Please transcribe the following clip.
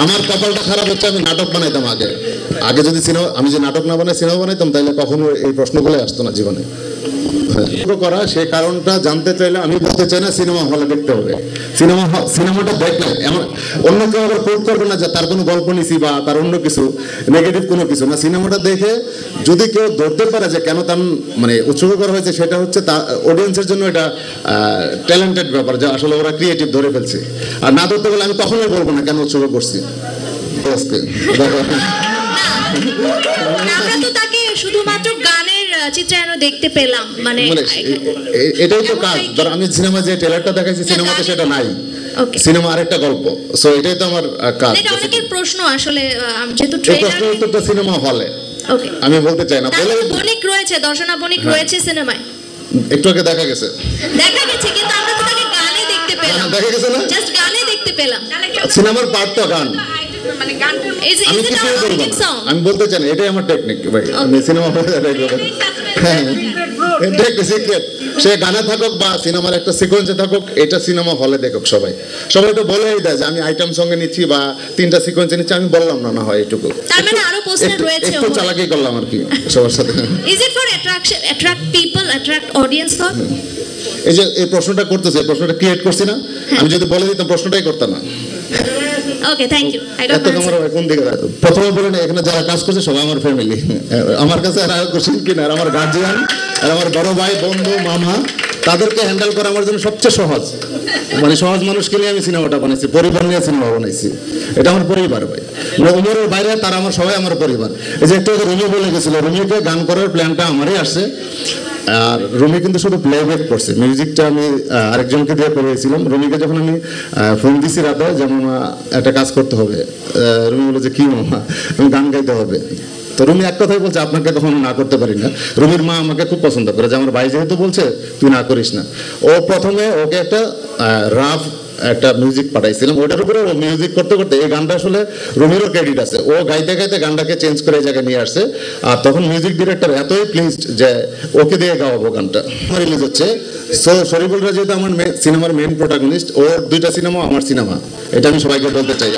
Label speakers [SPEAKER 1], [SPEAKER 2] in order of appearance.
[SPEAKER 1] আমার কপালটা খারাপ হচ্ছে, আমি নাটক বানাইতাম আগে আগে যদি সিনেমা, আমি যে নাটক না বানাই সিনেমা বানাইতাম, তাহলে কখনো এই প্রশ্নগুলো আসতো না জীবনে। করা সেই কারণটা জানতে চাইলে আমি বলতে চাই না সিনেমা হলে দেখতে হবে। সিনেমাটা দেখলে এমন অন্য কেউ আবার কোট করবে না যে তার কোনো গল্প নিছি বা তার অন্য কিছু নেগেটিভ কোনো কিছু না। সিনেমাটা দেখে যদি কেউ ধরতে পারে যে কেন তার মানে উৎসর্গ করা হয়েছে, সেটা হচ্ছে তার অডিয়েন্সের জন্য এটা ট্যালেন্টেড ব্যাপার, যে আসলে ওরা ক্রিয়েটিভ ধরে ফেলছে। আর না ধরতে গেলে আমি কখনোই বলবো না কেন উৎসর্গ করছি।
[SPEAKER 2] আমরা তো তাকে শুধুমাত্র গানের চিত্রায়ন দেখতে পেলাম, মানে
[SPEAKER 1] এটাই তো কাজ। ধর আমি সিনেমা যে ট্রেলারটা দেখাইছি সিনেমাতে সেটা নাই, সিনেমা আরেকটা গল্প। সো এটাই তো আমার কাজ।
[SPEAKER 2] এটা অনেকের প্রশ্ন আসলে, যেহেতু ট্রেলার
[SPEAKER 1] তো সিনেমা হলে আমি বলতে চাই না, বলে
[SPEAKER 2] বণিক রয়েছে, দর্শনা বণিক রয়েছে সিনেমায়,
[SPEAKER 1] একটু আগে দেখা গেছে
[SPEAKER 2] কিন্তু আমরা তো তাকে গানে দেখতে পেলাম।
[SPEAKER 1] দেখা গেছে না,
[SPEAKER 2] জাস্ট গানে দেখতে পেলাম।
[SPEAKER 1] সিনেমার পার্ট তো গান, আমি বলতে চাই না, এটাই আমার টেকনিক ভাই। আমি সিনেমা সে গানে থাকুক বা সিনেমার একটা সিকোয়েন্সে থাকুক, এটা সিনেমা হলে দেখুক সবাই। সবাই তো বলেই দেয় যে আমি আইটেম সঙ্গে নিচ্ছি বা 3টা সিকোয়েন্সে নিচ্ছি, আমি বললাম না না হয় এটুকু,
[SPEAKER 2] তার মানে আরো পোস্টার রয়েছে,
[SPEAKER 1] একটু চালাকি করলাম আর কি সবার সাথে।
[SPEAKER 2] Is it for attract people, attract audience for?
[SPEAKER 1] এই যে এই প্রশ্নটা করতেছে, প্রশ্নটা ক্রিয়েট করছি না আমি, যদি বলে দিতাম প্রশ্নটাই করতাম না।
[SPEAKER 2] ওকে, থ্যাংক ইউ।
[SPEAKER 1] কোন দিকে প্রথমে বলেন, এখানে যারা কাজ করছে সবাই আমার ফ্যামিলি, আমার কাছে আর কোশ্চেন কিনা, আর আমার গার্জিয়ান, আর আমার বড় ভাই, বন্ধু, মামা, তাদেরকে হ্যান্ডেল করা আমার জন্য সবচেয়ে সহজ। মানে সহজ মানুষকে নিয়ে আমি সিনেমাটা বানাইছি, পরিবার নিয়ে সিনেমা বানাইছি, এটা আমার পরিবার ভাই। উমরের বাইরে তারা আমার সবাই আমার পরিবার। এই যে একটু রুমি বলে গেছিল, রুমিকে গান করার প্ল্যানটা আমারই আসছে। আর রুমি কিন্তু শুধু প্লেব্যাক করছে, মিউজিকটা আমি আরেকজনকে দিয়ে করিয়েছিলাম। রুমিকে যখন আমি ফোন দিছি রাতে যে মামা একটা কাজ করতে হবে, রুমি বলে যে কি মামা, আমি গান গাইতে হবে। তো রুমি এক কথাই বলছে, আপনাকে কখনো না করতে পারি না। রুমির মা আমাকে খুব পছন্দ করে, যে আমার ভাই যেহেতু বলছে তুই না করিস না। ও প্রথমে ওকে একটা রাফ একটা মিউজিক পাঠাইছিলাম, ওটার উপরে ও মিউজিক করতে করতে এই গানটা আসলে রুমিরও ক্রেডিট আছে, ও গাইতে গাইতে গানটাকে চেঞ্জ করে এই জায়গায় নিয়ে আসছে। আর তখন মিউজিক ডিরেক্টর এতই প্লিজড যে ওকে দিয়ে গাওয়াবো গানটা। আমার রিলিজ হচ্ছে, সো শরীফুলরা যেহেতু আমার সিনেমার মেইন প্রোটাগনিস্ট, ওর 2টা সিনেমা আমার সিনেমা, এটা আমি সবাইকে বলতে চাই।